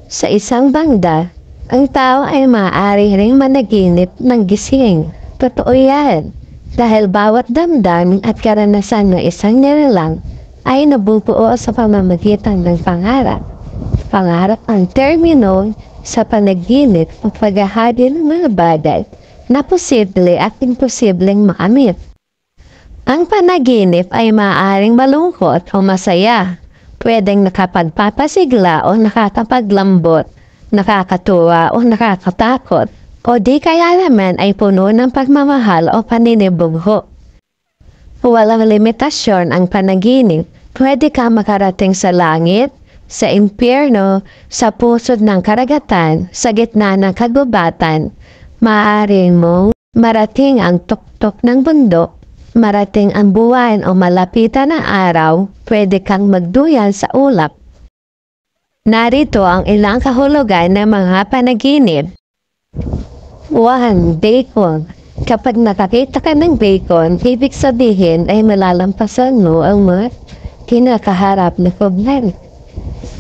Sa isang banda, ang tao ay maaari ring managinip ng gising. Totoo yan. Dahil bawat damdamin at karanasan ng isang nilalang ay nabubuo sa pamamagitan ng pangarap. Pangarap ang termino sa panaginip o paghahari ng mga bagay na posible at imposibleng makamit. Ang panaginip ay maaaring malungkot o masaya. Pwedeng nakapagpapasigla o nakakapaglambot, nakakatuwa o nakakatakot, o di kaya naman ay puno ng pagmamahal o paninibugho. Walang limitasyon ang panaginip. Pwede ka makarating sa langit, sa impyerno, sa pusod ng karagatan, sa gitna ng kagubatan. Maaaring mong marating ang tuktok ng bundok, marating ang buwan o malapitan ng araw, pwede kang magduyan sa ulap. Narito ang ilang kahulugan ng mga panaginip. 1. Bacon. Kapag nakakita ka ng bacon, ibig sabihin ay malalampasan mo ang mga kinakaharap na problema.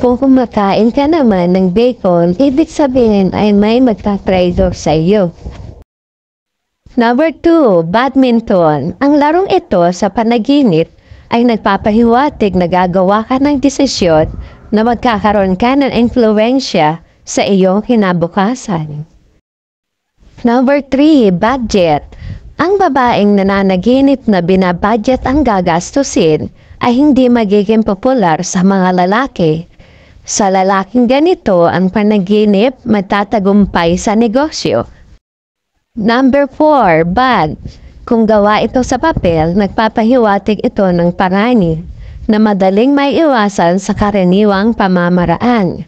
Kung kumakain ka naman ng bacon, ibig sabihin ay may magtatraidor sa iyo. Number 2, badminton. Ang larong ito sa panaginip ay nagpapahiwatig na gagawa ka ng desisyon na magkakaroon ka ng influensya sa iyong kinabukasan. Number 3, budget. Ang babaeng nananaginip na binabudget ang gagastusin ay hindi magiging popular sa mga lalaki. Sa lalaking ganito, ang panaginip magtatagumpay sa negosyo. Number 4, bag. Kung gawa ito sa papel, nagpapahiwatig ito ng parani na madaling may iwasan sa karaniwang pamamaraan.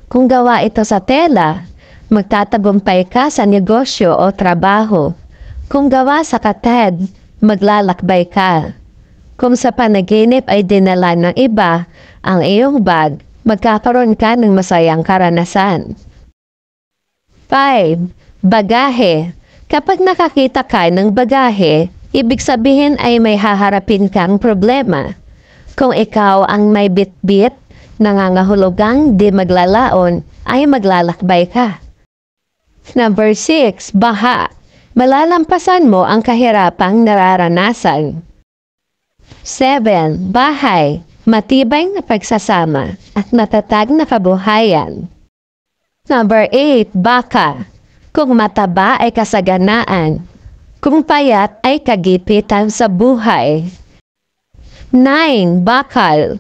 Kung gawa ito sa tela, magtatagumpay ka sa negosyo o trabaho. Kung gawa sa katad, maglalakbay ka. Kung sa panaginip ay dinala ng iba ang iyong bag, magkakaroon ka ng masayang karanasan. 5. Bagahe. Kapag nakakita ka ng bagahe, ibig sabihin ay may haharapin kang problema. Kung ikaw ang may bitbit, nangangahulugang di maglalaon, ay maglalakbay ka. Number 6. Baha. Malalampasan mo ang kahirapang nararanasan. 7. Bahay. Matibay na pagsasama at matatag na kabuhayan. Number 8. Baka. Kung mataba ay kasaganaan. Kung payat ay kagipitan sa buhay. 9. Bakal.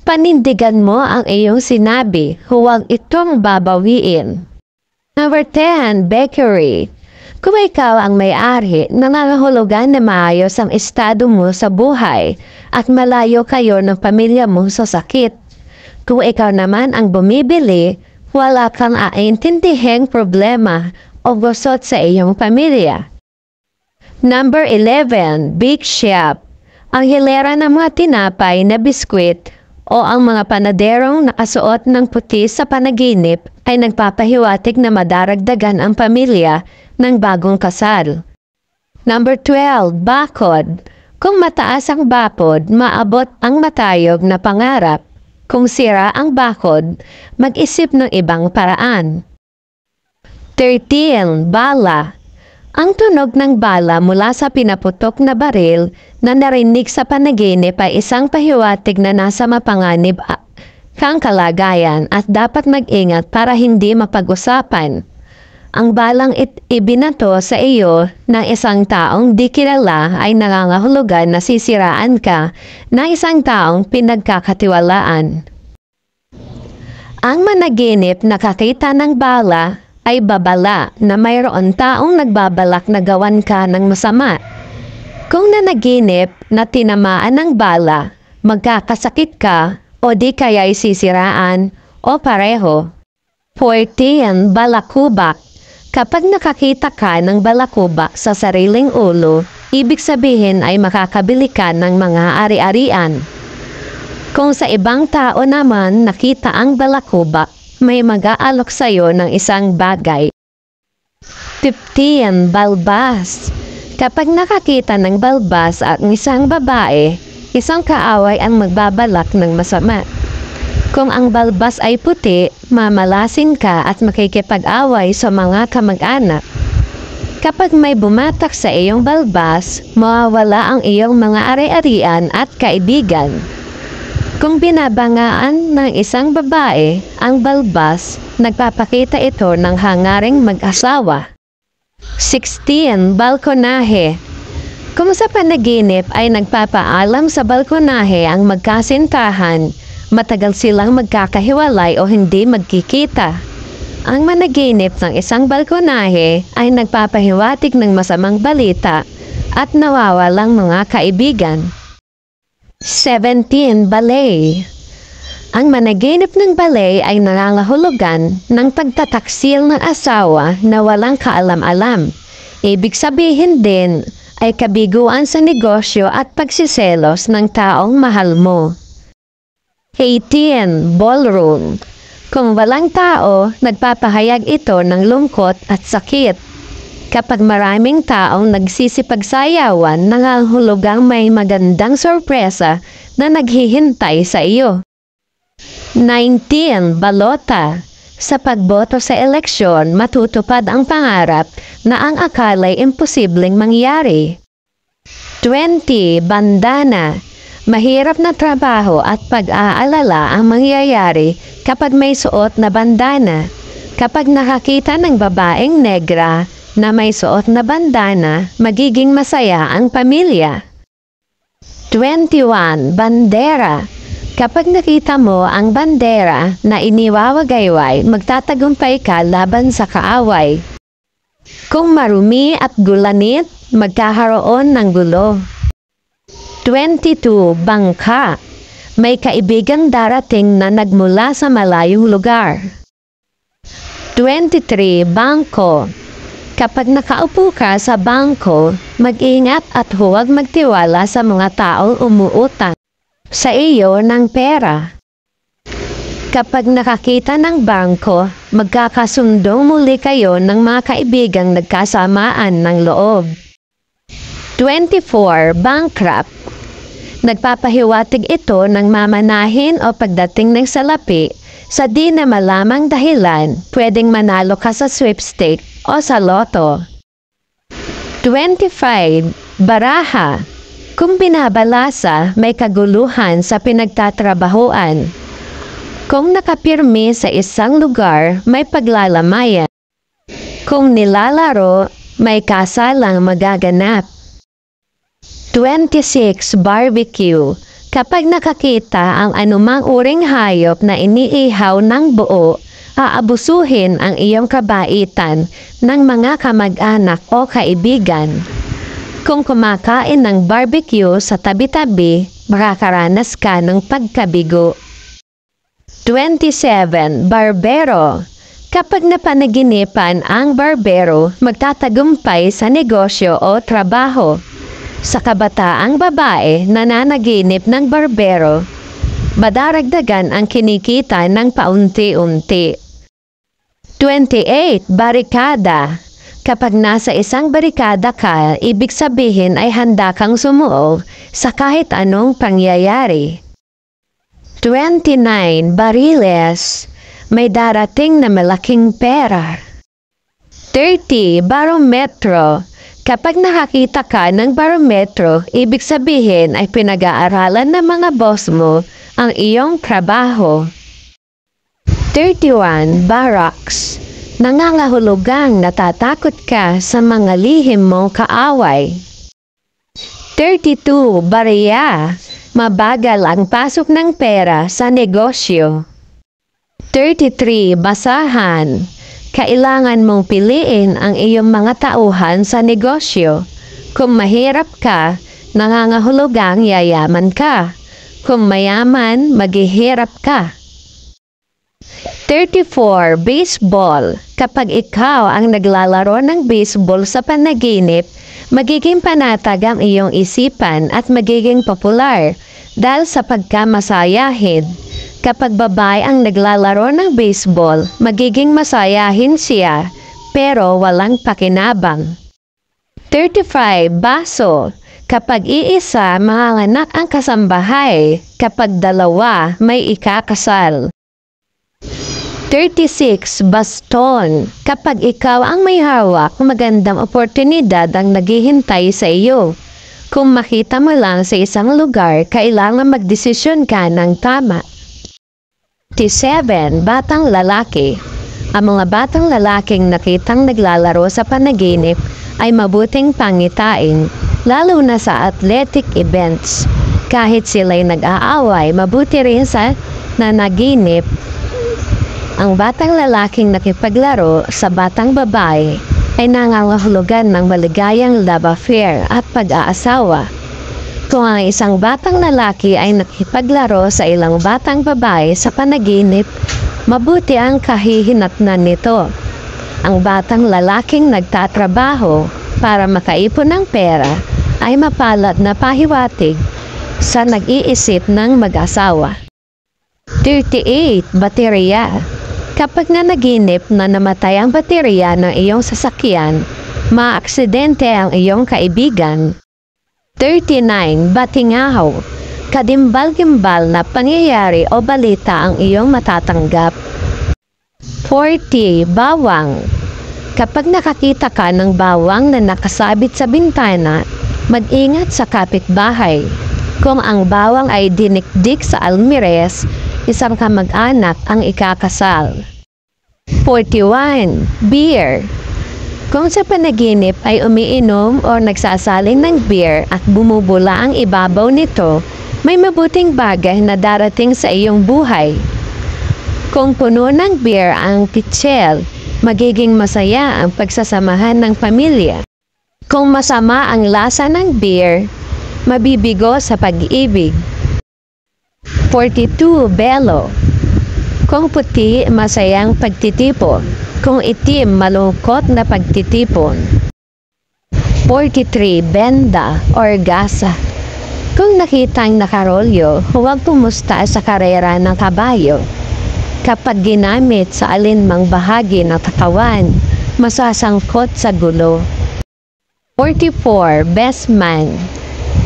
Panindigan mo ang iyong sinabi, huwag itong babawiin. Number 10. Bakery. Kung ikaw ang may-ari, nangangahulugan na maayos ang estado mo sa buhay at malayo kayo ng pamilya mo sa sakit. Kung ikaw naman ang bumibili, wala kang aintindiheng problema o gusot sa iyong pamilya. Number 11. Bake shop. Ang hilera ng mga tinapay na biskwit o ang mga panaderong nakasuot ng puti sa panaginip ay nagpapahiwatig na madaragdagan ang pamilya ng bagong kasal. Number 12. Bakod. Kung mataas ang bakod, maabot ang matayog na pangarap. Kung sira ang bakod, mag-isip ng ibang paraan. 13. Bala. Ang tunog ng bala mula sa pinaputok na baril na narinig sa panaginip ay isang pahiwatig na nasa mapanganib kang kalagayan at dapat mag-ingat para hindi mapag-usapan. Ang balang ibinato sa iyo ng isang taong di kilala ay nangangahulugan na sisiraan ka ng isang taong pinagkakatiwalaan. Ang managinip nakakita ng bala ay babala na mayroon taong nagbabalak na gawan ka ng masama. Kung nanaginip na tinamaan ng bala, magkakasakit ka o di kaya'y sisiraan o pareho. 14. Balakubak. Kapag nakakita ka ng balakubak sa sariling ulo, ibig sabihin ay makakabili ka ng mga ari-arian. Kung sa ibang tao naman nakita ang balakubak, may mag-aalok sa iyo ng isang bagay. 15. Balbas. Kapag nakakita ng balbas ang isang babae, isang kaaway ang magbabalak ng masama. Kung ang balbas ay puti, mamalasin ka at makikipag-away sa mga kamag-anak. Kapag may bumatak sa iyong balbas, mawawala ang iyong mga ari-arian at kaibigan. Kung binabangaan ng isang babae ang balbas, nagpapakita ito ng hangaring mag-asawa. 16. Balkonahe. Kung sa panaginip ay nagpapaalam sa balkonahe ang magkasintahan, matagal silang magkakahiwalay o hindi magkikita. Ang managinip ng isang balkonahe ay nagpapahiwatig ng masamang balita at nawawalang mga kaibigan. 17. Balay. Ang managinip ng balay ay nangangahulugan ng pagtataksil ng asawa na walang kaalam-alam. Ibig sabihin din ay kabiguan sa negosyo at pagsiselos ng taong mahal mo. 18. Ballroom. Kung walang tao, nagpapahayag ito ng lungkot at sakit. Kapag maraming taong nagsisipagsayawan, nangangahulugang may magandang sorpresa na naghihintay sa iyo. 19. Balota. Sa pagboto sa eleksyon, matutupad ang pangarap na ang akala'y imposibleng mangyari. 20. Bandana. Mahirap na trabaho at pag-aalala ang mangyayari kapag may suot na bandana. Kapag nakakita ng babaeng negra na may suot na bandana, magiging masaya ang pamilya. 21. Bandera. Kapag nakita mo ang bandera na iniwawagayway, magtatagumpay ka laban sa kaaway. Kung marumi at gulanit, magkakaroon ng gulo. 22. Bangka. May kaibigang darating na nagmula sa malayong lugar. 23. Bangko. Kapag nakaupo ka sa bangko, mag-ingat at huwag magtiwala sa mga taong umuutang sa iyo ng pera. Kapag nakakita ng bangko, magkakasundong muli kayo ng mga kaibigang nagkasamaan ng loob. 24. Bankrupt. Nagpapahiwatig ito ng mamanahin o pagdating ng salapi sa di na malamang dahilan, pwedeng manalo ka sa sweepstake o sa loto. 25. Baraha. Kung binabalasa, may kaguluhan sa pinagtatrabahuan. Kung nakapirmi sa isang lugar, may paglalamayan. Kung nilalaro, may kasalang magaganap. 26. Barbecue. Kapag nakakita ang anumang uring hayop na iniihaw ng buo, aabusuhin ang iyong kabaitan ng mga kamag-anak o kaibigan. Kung kumakain ng barbecue sa tabi-tabi, makakaranas ka ng pagkabigo. 27. Barbero. Kapag napanaginipan ang barbero, magtatagumpay sa negosyo o trabaho. Sa kabataang babae na nanaginip ng barbero, madaragdagan ang kinikita ng paunti-unti. 28. Barikada. Kapag nasa isang barikada ka, ibig sabihin ay handa kang sumuol sa kahit anong pangyayari. 29. Bariles. May darating na malaking pera. 30. Barometro. Kapag nakakita ka ng barometro, ibig sabihin ay pinag-aaralan ng mga boss mo ang iyong trabaho. 31. Barracks. Nangangahulugang natatakot ka sa mga lihim mong kaaway. 32. Bariya. Mabagal ang pasok ng pera sa negosyo. 33. Basahan. Kailangan mong piliin ang iyong mga tauhan sa negosyo. Kung mahirap ka, nangangahulugang yayaman ka. Kung mayaman, maghihirap ka. 34. Baseball. Kapag ikaw ang naglalaro ng baseball sa panaginip, magiging panatag ang iyong isipan at magiging popular dahil sa pagkamasayahin. Kapag babae ang naglalaro ng baseball, magiging masayahin siya, pero walang pakinabang. 35. Baso. Kapag iisa, manganganak ang kasambahay. Kapag dalawa, may ikakasal. 36. Baston. Kapag ikaw ang may hawak, magandang oportunidad ang naghihintay sa iyo. Kung makita mo lang sa isang lugar, kailangan magdesisyon ka ng tama. 37. Batang lalaki. Ang mga batang lalaking nakitang naglalaro sa panaginip ay mabuting pangitain, lalo na sa athletic events. Kahit sila'y nag-aaway, mabuti rin sa nanaginip. Ang batang lalaking nakipaglaro sa batang babae ay nangangahulugan ng maligayang love affair at pag-aasawa. Kung ang isang batang lalaki ay nakipaglaro sa ilang batang babae sa panaginip, mabuti ang kahihinatnan nito. Ang batang lalaking nagtatrabaho para makaipon ng pera ay mapalad na pahiwatig sa nag-iisip ng mag-asawa. 38. Baterya. Kapag nanaginip na namatay ang baterya ng iyong sasakyan, maaksidente ang iyong kaibigan. 39. Batingaw. Kadimbal-gimbal na pangyayari o balita ang iyong matatanggap. 40. Bawang. Kapag nakakita ka ng bawang na nakasabit sa bintana, mag-ingat sa kapitbahay. Kung ang bawang ay dinikdik sa almires, isang kamag-anak ang ikakasal. 41. Beer. Kung sa panaginip ay umiinom o nagsasaling ng beer at bumubula ang ibabaw nito, may mabuting bagay na darating sa iyong buhay. Kung puno ng beer ang kitchel, magiging masaya ang pagsasamahan ng pamilya. Kung masama ang lasa ng beer, mabibigo sa pag-ibig. 42. Belo. Kung puti, masayang pagtitipon. Kung itim, malungkot na pagtitipon. 43. Benda or gasa. Kung nakitang nakarolyo, huwag pumusta sa karera ng kabayo. Kapag ginamit sa alinmang bahagi ng katawan, masasangkot sa gulo. 44. Best man.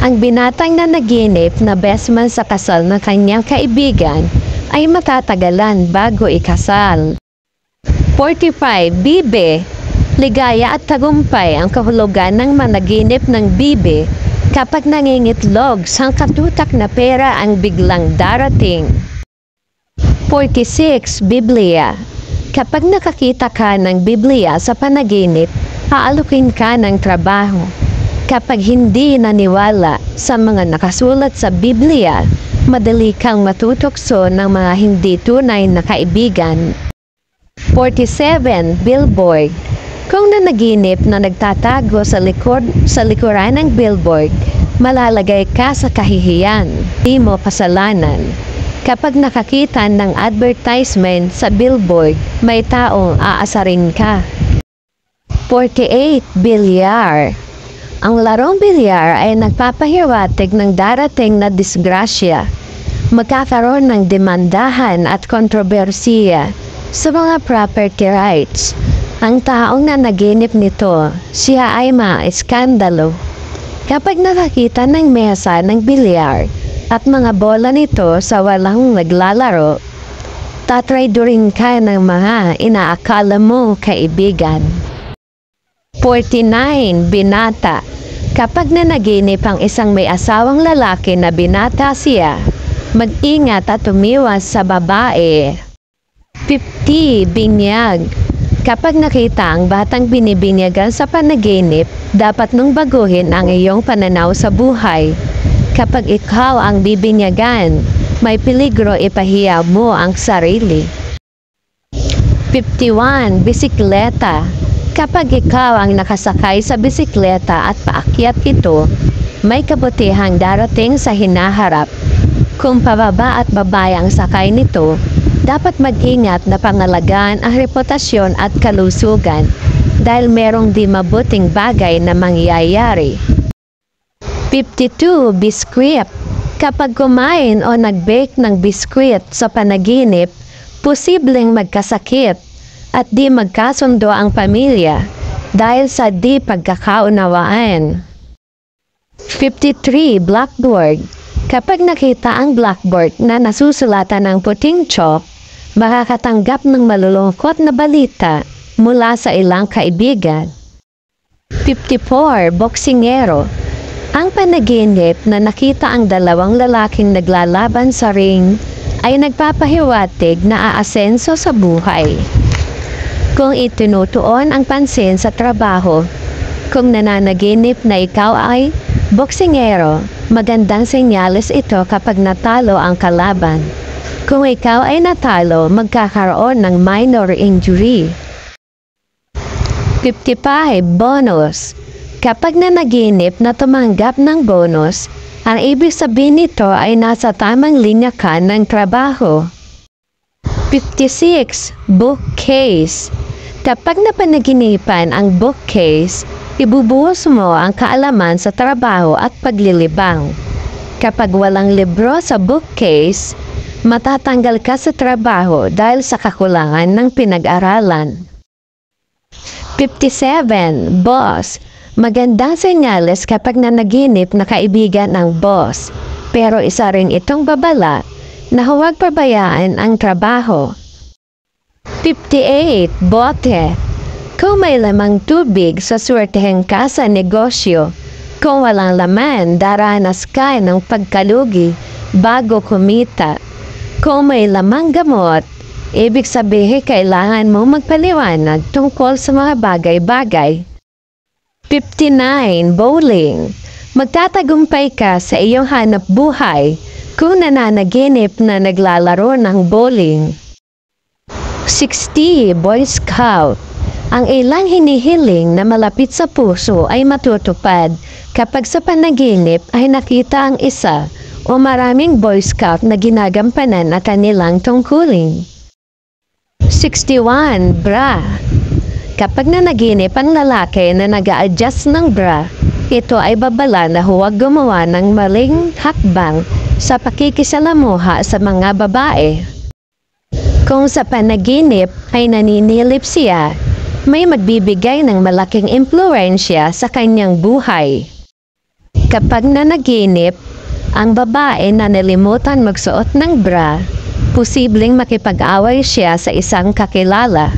Ang binatang nanaginip na best man sa kasal ng kanyang kaibigan ay matatagalan bago ikasal. 45. Bibe. Ligaya at tagumpay ang kahulugan ng managinip ng bibe kapag nangingitlog sang katutak na pera ang biglang darating. 46. Biblia. Kapag nakakita ka ng Biblia sa panaginip, aalukin ka ng trabaho. Kapag hindi naniwala sa mga nakasulat sa Biblia, madali kang matutokso ng mga hindi tunay na kaibigan. 47. Billboard. Kung nanaginip na nagtatago sa likuran ng billboard, malalagay ka sa kahihiyan, di mo kasalanan. Kapag nakakita ng advertisement sa billboard, may taong aasarin ka. 48. Bilyar. Ang larong bilyar ay nagpapahiwatig ng darating na disgrasya. Magkakaroon ng demandahan at kontrobersiya sa mga property rights. Ang taong nanaginip nito, siya ay ma-iskandalo. Kapag nakakita ng mesa ng bilyar at mga bola nito sa walang naglalaro, tatraydurin ka ng mga inaakala mo kaibigan. 49. Binata. Kapag nanaginip ang isang may asawang lalaki na binata siya, mag-ingat at umiwas sa babae. 50. Binyag. Kapag nakita ang batang binibinyagan sa panaginip, dapat nung baguhin ang iyong pananaw sa buhay. Kapag ikaw ang bibinyagan, may peligro ipahiya mo ang sarili. 51. Bisikleta. Kapag ikaw ang nakasakay sa bisikleta at paakyat ito, may kabutihang darating sa hinaharap. Kung pababa at babae ang sakay nito, dapat mag-ingat na pangalagaan ang reputasyon at kalusugan dahil merong di mabuting bagay na mangyayari. 52. Biskwit. Kapag kumain o nag-bake ng biskwit sa panaginip, posibleng magkasakit at di magkasundo ang pamilya dahil sa di pagkakaunawaan. 53. Blackboard. Kapag nakita ang blackboard na nasusulatan ng puting chalk, makakatanggap ng malulungkot na balita mula sa ilang kaibigan. 54. Boksingero. Ang panaginip na nakita ang dalawang lalaking naglalaban sa ring ay nagpapahiwatig na aasenso sa buhay. Kung itinutuon ang pansin sa trabaho, kung nananaginip na ikaw ay boksingero, magandang senyales ito kapag natalo ang kalaban. Kung ikaw ay natalo, magkakaroon ng minor injury. 55. Bonus. Kapag nanaginip na tumanggap ng bonus, ang ibig sabihin nito ay nasa tamang linya ka ng trabaho. 56. Bookcase. Kapag napanaginipan ang bookcase, ibubuhos mo ang kaalaman sa trabaho at paglilibang. Kapag walang libro sa bookcase, matatanggal ka sa trabaho dahil sa kakulangan ng pinag-aralan. 57. Boss. Magandang senyales kapag nanaginip na kaibigan ng boss, pero isa rin itong babala na huwag pabayaan ang trabaho. 58. Bote. Kung may lamang tubig, saswertehin ka sa negosyo. Kung walang laman, daranas ka ng pagkalugi bago kumita. Kung may lamang gamot, ibig sabihin kailangan mo magpaliwanag tungkol sa mga bagay-bagay. 59. Bowling. Magtatagumpay ka sa iyong hanap buhay kung nananaginip na naglalaro ng bowling. 60. Boy Scout. Ang ilang hinihiling na malapit sa puso ay matutupad kapag sa panaginip ay nakita ang isa o maraming Boy Scout na ginagampanan na kanilang tungkulin. 61. Bra. Kapag nanaginip ang lalaki na nag-a-adjust ng bra, ito ay babala na huwag gumawa ng maling hakbang sa pakikisalamuha sa mga babae. Kung sa panaginip ay naninilip siya, may magbibigay ng malaking impluwensya sa kanyang buhay. Kapag nanaginip, ang babae na nalimutan magsuot ng bra, posibleng makipag-away siya sa isang kakilala.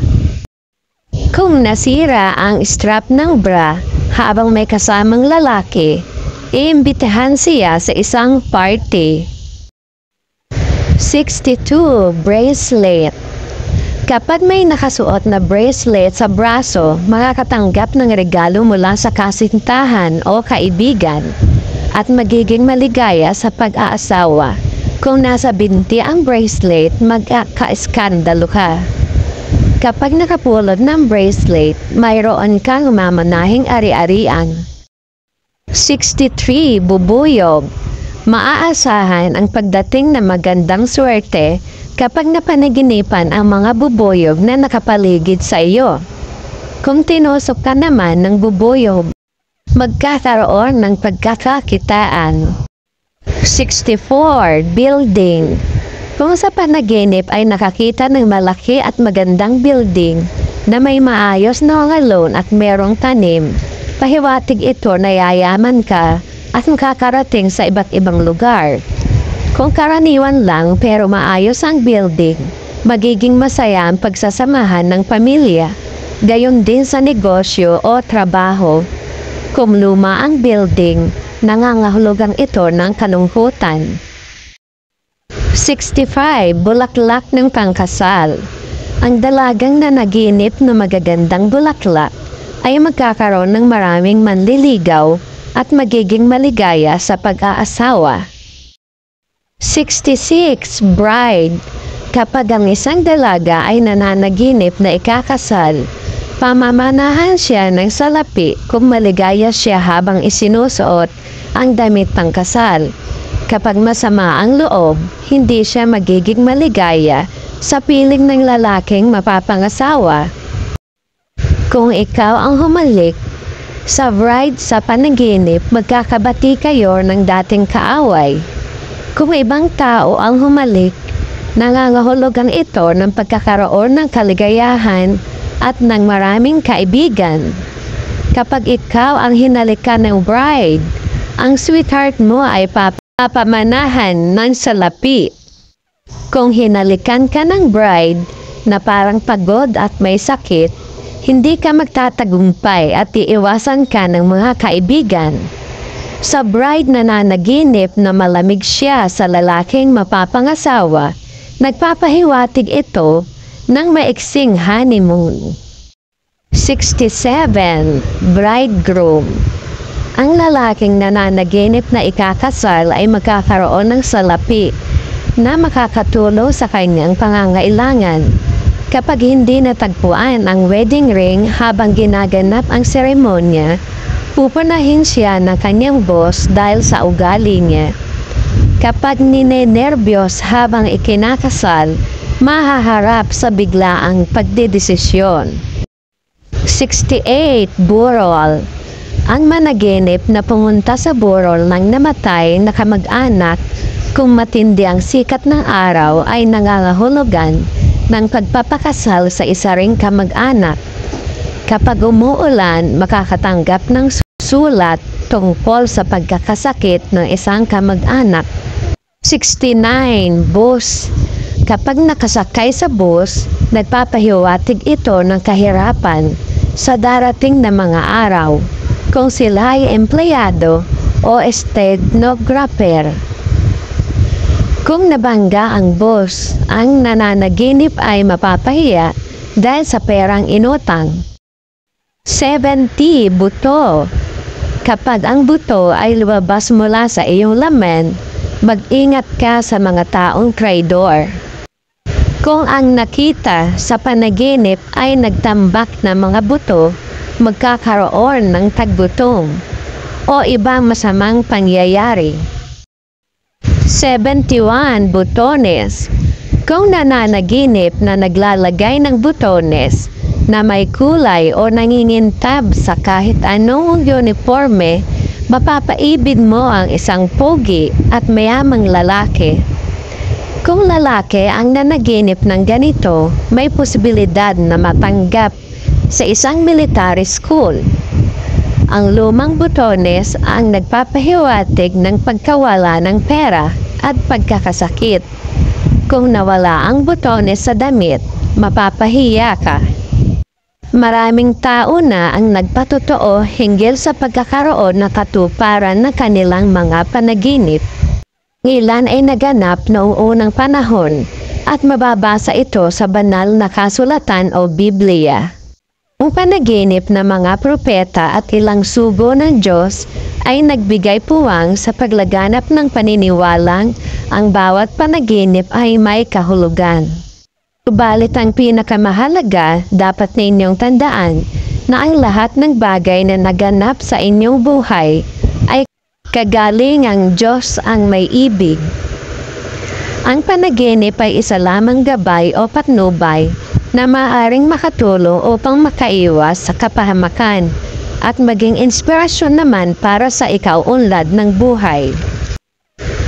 Kung nasira ang strap ng bra habang may kasamang lalaki, iimbitahan siya sa isang party. 62. Bracelet. Kapag may nakasuot na bracelet sa braso, makakatanggap ng regalo mula sa kasintahan o kaibigan at magiging maligaya sa pag-aasawa. Kung nasa binti ang bracelet, magkaka-eskandalo ka. Kapag nakapulot ng bracelet, mayroon kang mamanahing ari-arian. 63. Bubuyog. Maaasahan ang pagdating ng magandang swerte kapag napanaginipan ang mga bubuyog na nakapaligid sa iyo. Kung tinusok ka naman ng bubuyog, magkakaroon ng pagkakakitaan. 64. Building. Kung sa panaginip ay nakakita ng malaki at magandang building na may maayos na mga lawn at merong tanim, pahiwatig ito na yayaman ka at makakarating sa iba't ibang lugar. Kung karaniwan lang pero maayos ang building, magiging masaya ang pagsasamahan ng pamilya. Gayon din sa negosyo o trabaho. Kung luma ang building, nangangahulugan ito ng kalungkutan. 65. Bulaklak ng pangkasal. Ang dalagang nanaginip na magagandang bulaklak ay magkakaroon ng maraming manliligaw at magiging maligaya sa pag-aasawa. 66. Bride. Kapag ang isang dalaga ay nananaginip na ikakasal, pamamanahan siya ng salapi kung maligaya siya habang isinusuot ang damit pangkasal. Kapag masama ang loob, hindi siya magiging maligaya sa piling ng lalaking mapapangasawa. Kung ikaw ang humalik sa bride sa panaginip, magkakabati kayo ng dating kaaway. Kung ibang tao ang humalik, nangangahulugan ito ng pagkakaroon ng kaligayahan at ng maraming kaibigan. Kapag ikaw ang hinalikan ng bride, ang sweetheart mo ay papamanahan ng salapi. Kung hinalikan ka ng bride na parang pagod at may sakit, hindi ka magtatagumpay at iiwasan ka ng mga kaibigan. Sa bride na nanaginip na malamig siya sa lalaking mapapangasawa, nagpapahiwatig ito ng maiksing honeymoon. 67. Bridegroom. Ang lalaking nananaginip na ikakasal ay magkakaroon ng salapi na makakatulong sa kanyang pangangailangan. Kapag hindi natagpuan ang wedding ring habang ginaganap ang seremonya, pupunahin siya ng kanyang boss dahil sa ugali niya. Kapag ninenerbiyos habang ikinakasal, mahaharap sa biglaang pagdedesisyon. 68. Burol. Ang managinip na pumunta sa burol ng namatay na kamag-anak kung matindi ang sikat ng araw ay nangangahulugan ng pagpapakasal sa isa ring kamag-anak. Kapag umuulan, makakatanggap ng sulat tungkol sa pagkakasakit ng isang kamag-anak. 69. Bus. Kapag nakasakay sa bus, nagpapahiwatig ito ng kahirapan sa darating na mga araw kung sila ay empleyado o stenographer. Kung nabangga ang bus, ang nananaginip ay mapapahiya dahil sa perang inutang. 70. Buto. Kapag ang buto ay lumabas mula sa iyong laman, mag-ingat ka sa mga taong traidor. Kung ang nakita sa panaginip ay nagtambak na mga buto, magkakaroon ng tagbutong o ibang masamang pangyayari. 71. Butones. Kung nananaginip na naglalagay ng butones na may kulay o nangingintab sa kahit anong uniforme, mapapaibig mo ang isang pogi at mayamang lalaki. Kung lalaki ang nanaginip ng ganito, may posibilidad na matanggap sa isang military school. Ang lumang butones ang nagpapahiwatig ng pagkawala ng pera at pagkakasakit. Kung nawala ang butones sa damit, mapapahiya ka. Maraming tao na ang nagpatotoo hinggil sa pagkakaroon ng katuparan ng kanilang mga panaginip. Ilan ay naganap noong unang panahon at mababasa ito sa banal na kasulatan o Biblia. Ang panaginip ng mga propeta at ilang sugo ng Diyos ay nagbigay puwang sa paglaganap ng paniniwalang ang bawat panaginip ay may kahulugan. Subalit ang pinakamahalaga, dapat ninyong tandaan na ang lahat ng bagay na naganap sa inyong buhay ay kagaling ang Diyos ang may ibig. Ang panaginip ay isa lamang gabay o patnubay na maaaring makatulong upang makaiwas sa kapahamakan at maging inspirasyon naman para sa ikaunlad ng buhay.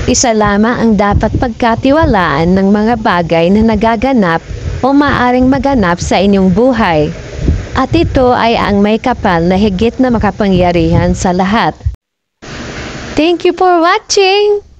Isa lamang ang dapat pagkatiwalaan ng mga bagay na nagaganap o maaaring maganap sa inyong buhay, at ito ay ang may kapal na higit na makapangyarihan sa lahat. Thank you for watching!